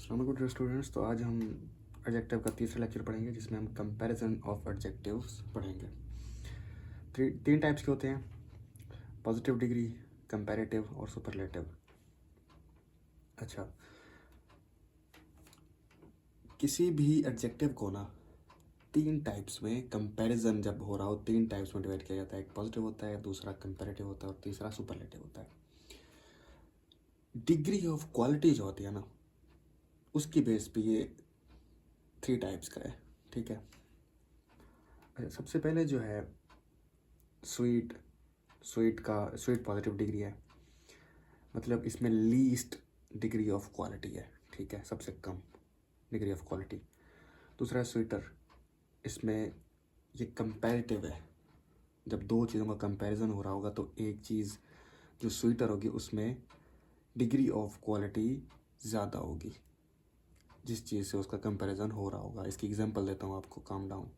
अस्सलाम वालेकुम स्टूडेंट्स। तो आज हम एडजेक्टिव का तीसरा लेक्चर पढ़ेंगे जिसमें हम कंपैरिजन ऑफ एडजेक्टिव्स पढ़ेंगे। तीन टाइप्स के होते हैं, पॉजिटिव डिग्री, कंपैरेटिव और सुपरलेटिव। अच्छा, किसी भी एडजेक्टिव को ना तीन टाइप्स में कंपैरिजन जब हो रहा हो तीन टाइप्स में डिवाइड किया जाता है। एक पॉजिटिव होता है, दूसरा कंपैरेटिव होता है और तीसरा सुपरलेटिव होता है। डिग्री ऑफ क्वालिटी जो होती है ना, उसकी बेस पे ये थ्री टाइप्स का है। ठीक है। अच्छा, सबसे पहले जो है स्वीट स्वीट पॉजिटिव डिग्री है, मतलब इसमें लीस्ट डिग्री ऑफ क्वालिटी है। ठीक है, सबसे कम डिग्री ऑफ क्वालिटी। दूसरा है स्वीटर, इसमें ये कंपैरेटिव है। जब दो चीज़ों का कंपैरिजन हो रहा होगा तो एक चीज़ जो स्वीटर होगी उसमें डिग्री ऑफ क्वालिटी ज़्यादा होगी जिस चीज़ से उसका कंपैरिजन हो रहा होगा। इसकी एग्जांपल देता हूँ आपको, काम डाउन।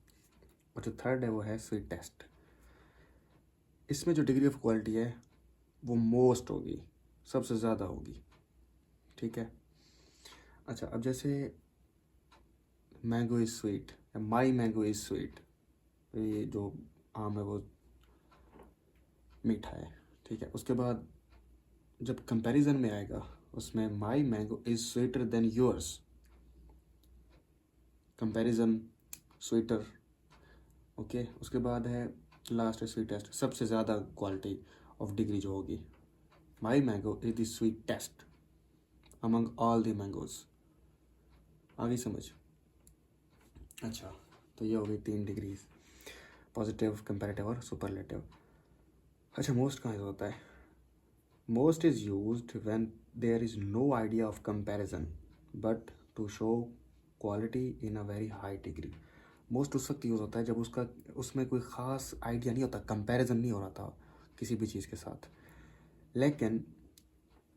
और जो थर्ड है वो है स्वीट टेस्ट, इसमें जो डिग्री ऑफ क्वालिटी है वो मोस्ट होगी, सबसे ज़्यादा होगी। ठीक है। अच्छा, अब जैसे मैंगो इज़ स्वीट या माई मैंगो इज़ स्वीट, ये जो आम है वो मीठा है। ठीक है। उसके बाद जब कंपैरिजन में आएगा उसमें my mango is sweeter than yours, comparison sweeter. Okay. उसके बाद है लास्ट है स्वीटेस्ट, सबसे ज़्यादा क्वालिटी ऑफ डिग्री जो होगी। My mango is the sweetest among all the mangoes. आ गई समझ? अच्छा, तो ये हो गई तीन डिग्रीज, पॉजिटिव, कंपैरेटिव और सुपरलेटिव। अच्छा, मोस्ट कहाँ होता है? Most is used when there is no idea of comparison but to show quality in a very high degree. Most उस वक्त यूज़ होता है जब उसमें कोई ख़ास आइडिया नहीं होता, कंपैरिजन नहीं हो रहा था किसी भी चीज़ के साथ, लेकिन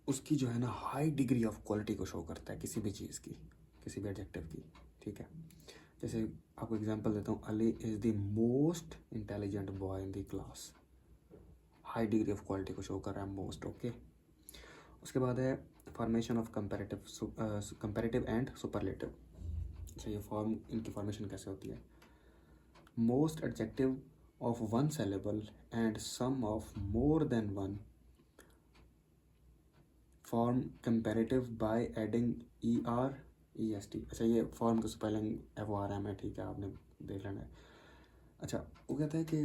उसकी जो है ना हाई डिग्री ऑफ क्वालिटी को शो करता है किसी भी चीज़ की, किसी भी एडजेक्टिव की। ठीक है। जैसे आपको एग्जांपल देता हूँ, Ali is the most intelligent boy in the class. High degree of quality को शो कर रहा है मोस्ट। ओके। उसके बाद है formation of comparative and superlative. अच्छा, ये फॉर्म, इनकी फॉर्मेशन कैसे होती है? Most adjective of one syllable and some of more than one form comparative by adding ER EST। अच्छा, ये फॉर्म का स्पेलिंग FORM है। ठीक है, आपने देख लेना है। अच्छा, वो कहता है कि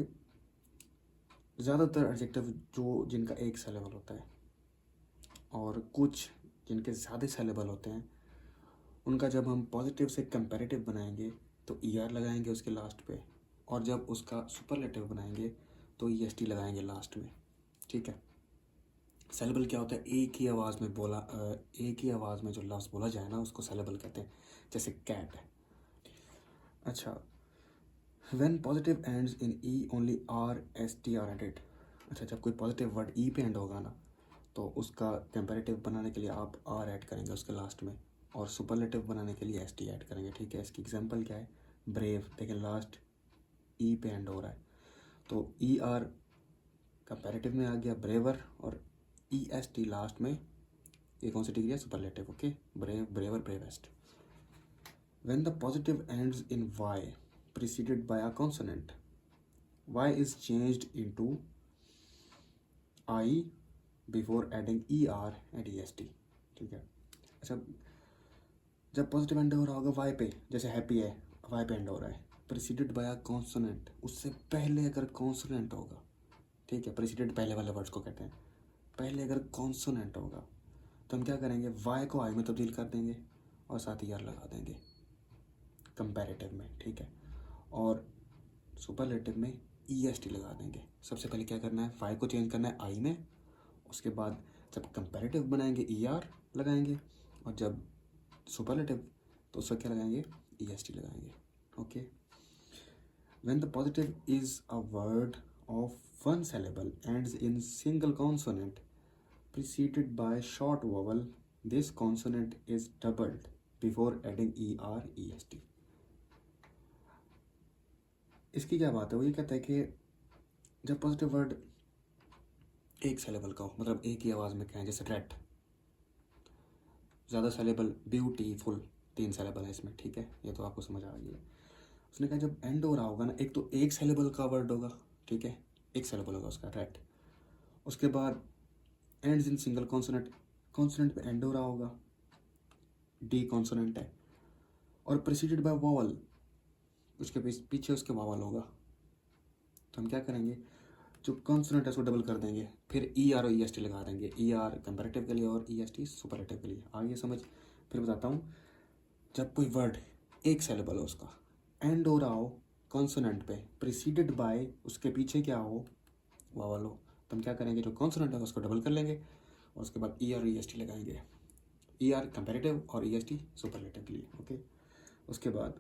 ज़्यादातर एडजेक्टिव जो जिनका एक syllable होता है और कुछ जिनके ज़्यादा syllable होते हैं, उनका जब हम पॉजिटिव से कंपैरेटिव बनाएंगे तो ER लगाएंगे उसके लास्ट पे, और जब उसका सुपरलेटिव बनाएंगे तो EST लगाएंगे लास्ट में। ठीक है। सेलेबल क्या होता है? एक ही आवाज़ में एक ही आवाज़ में जो लफ्ज़ बोला जाए ना उसको सेलेबल कहते हैं, जैसे कैट है। अच्छा, when positive ends in E only RST are added. अच्छा, जब कोई पॉजिटिव वर्ड E पे एंड होगा ना तो उसका कंपैरेटिव बनाने के लिए आप R ऐड करेंगे उसके लास्ट में, और सुपरलेटिव बनाने के लिए ST ऐड करेंगे। ठीक है। इसकी एग्जांपल क्या है? ब्रेव, देखिए लास्ट E पे एंड हो रहा है तो ER कंपैरेटिव में आ गया ब्रेवर, और EST लास्ट में, ये कौन सी डिग्री है? Superlative. Okay. Brave, braver, bravest. When the positive ends in Y preceded by a consonant, Y is changed into I before adding ER and EST। ठीक है। अच्छा, जब पॉजिटिव एंड हो रहा होगा Y पे, जैसे हैप्पी है, Y पे एंड हो रहा है, प्रिसीडेड बाय अ कॉन्सोनेंट, उससे पहले अगर कॉन्सोनेंट होगा। ठीक है, प्रिसीडेड पहले वाले वर्ड्स को कहते हैं। पहले अगर कॉन्सोनेंट होगा तो हम क्या करेंगे? Y को I में तब्दील कर देंगे और साथ ER लगा देंगे कंपैरेटिव में। ठीक है। और सुपरलेटिव में EST लगा देंगे। सबसे पहले क्या करना है? Y को चेंज करना है I में, उसके बाद जब कंपैरेटिव बनाएंगे ER लगाएंगे, और जब सुपरलेटिव तो उसका क्या लगाएंगे? EST लगाएंगे। Okay. When the positive is a word of one syllable ends in single consonant preceded by short vowel, this consonant is doubled before adding ER EST। इसकी क्या बात है? वो ये कहता है कि जब पॉजिटिव वर्ड एक syllable का हो, मतलब एक ही आवाज़ में कहें, जैसे रेड, ज़्यादा सेलेबल ब्यूटीफुल, 3 सेलेबल है इसमें, ठीक है, ये तो आपको समझ आ गई है। उसने कहा जब एंड हो रहा होगा ना, एक तो एक सेलेबल का वर्ड होगा, ठीक है, एक सेलेबल होगा उसका, राइट। उसके बाद ends in single consonant, consonant पे एंड हो रहा होगा, डी कॉन्सोनेंट है, और प्रेसिडेड बाय वॉवल, उसके पीछे उसके वावल होगा। तो हम क्या करेंगे, जो कॉन्सोनेंट है उसको डबल कर देंगे, फिर ई आर और ई एस टी लगा देंगे, ई आर कंपेरेटिव के लिए और ई एस टी सुपरलेटिव के लिए। आगे समझ, फिर बताता हूँ। जब कोई वर्ड एक सेलेबल हो, उसका एंड हो रहा हो कॉन्सोनेंट पे, प्रिसीडेड बाय उसके पीछे क्या हो, वावल हो, तो हम क्या करेंगे, जो कॉन्सोनेंट है उसको डबल कर लेंगे और उसके बाद E R E S T लगाएंगे, ई आर कंपेरेटिव और ई एस टी सुपरलेटिव के लिए, ओके। उसके बाद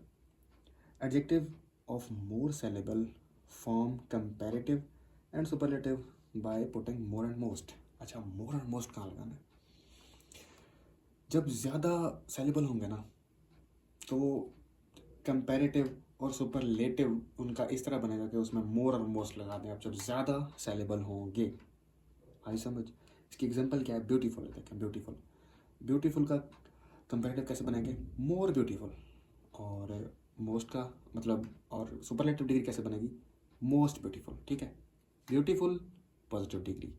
adjective of more saleable form comparative and superlative by putting more and most. अच्छा, मोर एंड मोस्ट कहाँ लगाना है, जब ज़्यादा सेलेबल होंगे ना तो कंपैरेटिव और सुपरलेटिव उनका इस तरह बनेगा कि उसमें मोर और मोस्ट लगा दें आप, जब ज़्यादा सेलेबल होंगे। आई समझ। इसकी एग्जांपल क्या है, ब्यूटीफुल है, देखें ब्यूटीफुल, ब्यूटीफुल का कंपैरेटिव कैसे बनाएंगे, मोर ब्यूटीफुल, और मोस्ट का मतलब, और सुपरलेटिव डिग्री कैसे बनेगी, मोस्ट ब्यूटीफुल, ठीक है। Beautiful positive degree,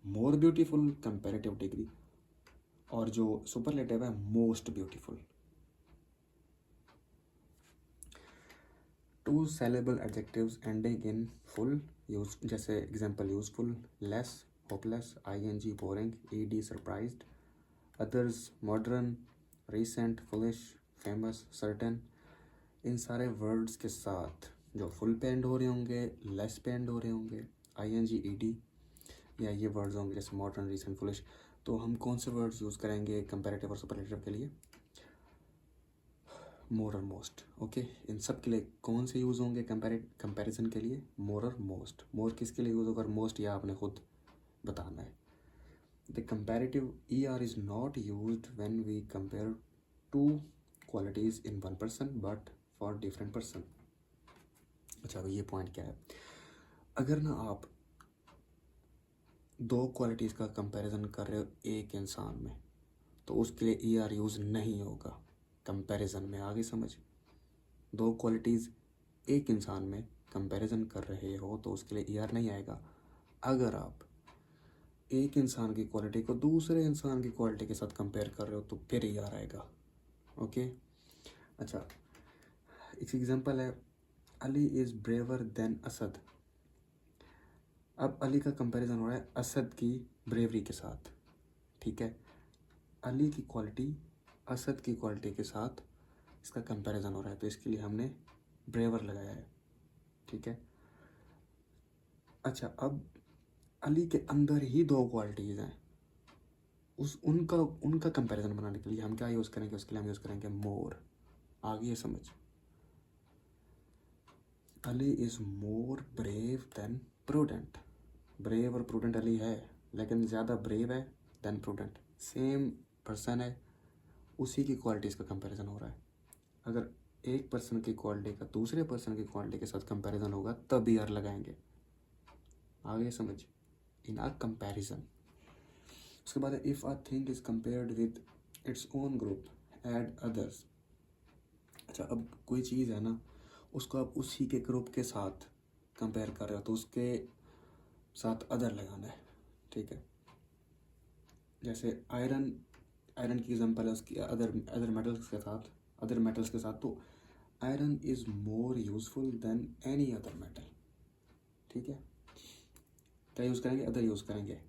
more beautiful comparative degree, और जो सुपरलेटिव है most beautiful. Two syllable adjectives ending in ful use, जैसे example useful, less hopeless, ING boring, ED surprised, others modern, recent, foolish, famous, certain. इन सारे words के साथ जो full पे एंड हो रहे होंगे, लेस पे एंड हो रहे होंगे, आईएनजी, ईडी, या ये वर्ड्स होंगे जैसे मॉडर्न, रिसेंट, फुलिश, तो हम कौन से वर्ड्स यूज़ करेंगे कंपैरेटिव और सुपरलेटिव के लिए, मोर और मोस्ट, ओके। इन सब के लिए कौन से यूज़ होंगे कंपैरिजन के लिए, मोर और मोस्ट। मोर किसके लिए यूज़ होगा और मोस्ट या आपने खुद बताना है। The comparative E R is not used when we compare two qualities in one person but for different person. अच्छा, ये पॉइंट क्या है, अगर ना आप दो क्वालिटीज़ का कंपैरिजन कर रहे हो एक इंसान में, तो उसके लिए ई आर यूज़ नहीं होगा कंपैरिजन में। आगे समझ, दो क्वालिटीज़ एक इंसान में कंपैरिजन कर रहे हो तो उसके लिए ई आर नहीं आएगा। अगर आप एक इंसान की क्वालिटी को दूसरे इंसान की क्वालिटी के साथ कंपेयर कर रहे हो तो फिर ई आर आएगा, ओके। अच्छा, एक एग्जांपल है, Ali is braver than Asad. अब अली का कंपैरिजन हो रहा है असद की ब्रेवरी के साथ, ठीक है। अली की क्वालिटी असद की क्वालिटी के साथ इसका कंपैरिजन हो रहा है, तो इसके लिए हमने ब्रेवर लगाया है, ठीक है। अच्छा, अब अली के अंदर ही दो क्वालिटीज़ हैं, उनका उनका कंपैरिजन बनाने के लिए हम क्या यूज़ करेंगे, उसके लिए हम यूज़ करेंगे मोर। आगे ये समझ, Ali is more brave than prudent. Brave और प्रूडेंट अली है, लेकिन ज़्यादा ब्रेव है देन प्रूडेंट, सेम पर्सन है, उसी की क्वालिटीज़ का कंपैरिजन हो रहा है। अगर एक पर्सन की क्वालिटी का दूसरे पर्सन की क्वालिटी के साथ कंपैरिजन होगा तब ईयर लगाएंगे। आगे समझ, इन अ कंपैरिजन। उसके बाद if a thing is compared with its own group and others. अच्छा, अब कोई चीज़ है ना, उसको आप उसी के ग्रुप के साथ कंपेयर कर रहे हो तो उसके साथ अदर लगाना है, ठीक है। जैसे आयरन, आयरन की एग्जांपल है उसकी अदर मेटल्स के साथ, अदर मेटल्स के साथ, तो iron is more useful than any other metal, ठीक है। क्या यूज़ करेंगे, अदर यूज़ करेंगे।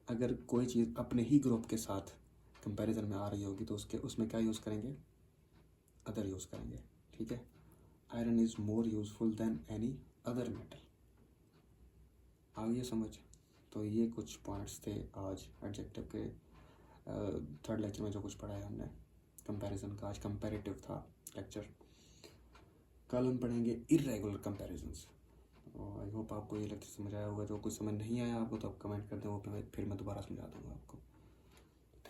अगर कोई चीज़ अपने ही ग्रुप के साथ कंपैरिजन में आ रही होगी तो उसमें क्या यूज़ करेंगे, अदर यूज़ करेंगे, ठीक है। Iron is more useful than any other metal. आगे समझ। तो ये कुछ पॉइंट्स थे आज एडजेक्टिव के थर्ड लेक्चर में जो कुछ पढ़ा है हमने कंपैरिजन का। आज कंपैरेटिव था लेक्चर, कल हम पढ़ेंगे इर्रेगुलर कंपैरिजन्स। और आई होप आपको ये लेक्चर समझ आया होगा। जो कुछ समझ नहीं आया आपको तो आप कमेंट कर दें, वो फिर मैं दोबारा समझा दूँगा आपको।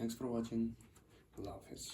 थैंक्स फॉर वॉचिंग, अल्लाह हाफिज़।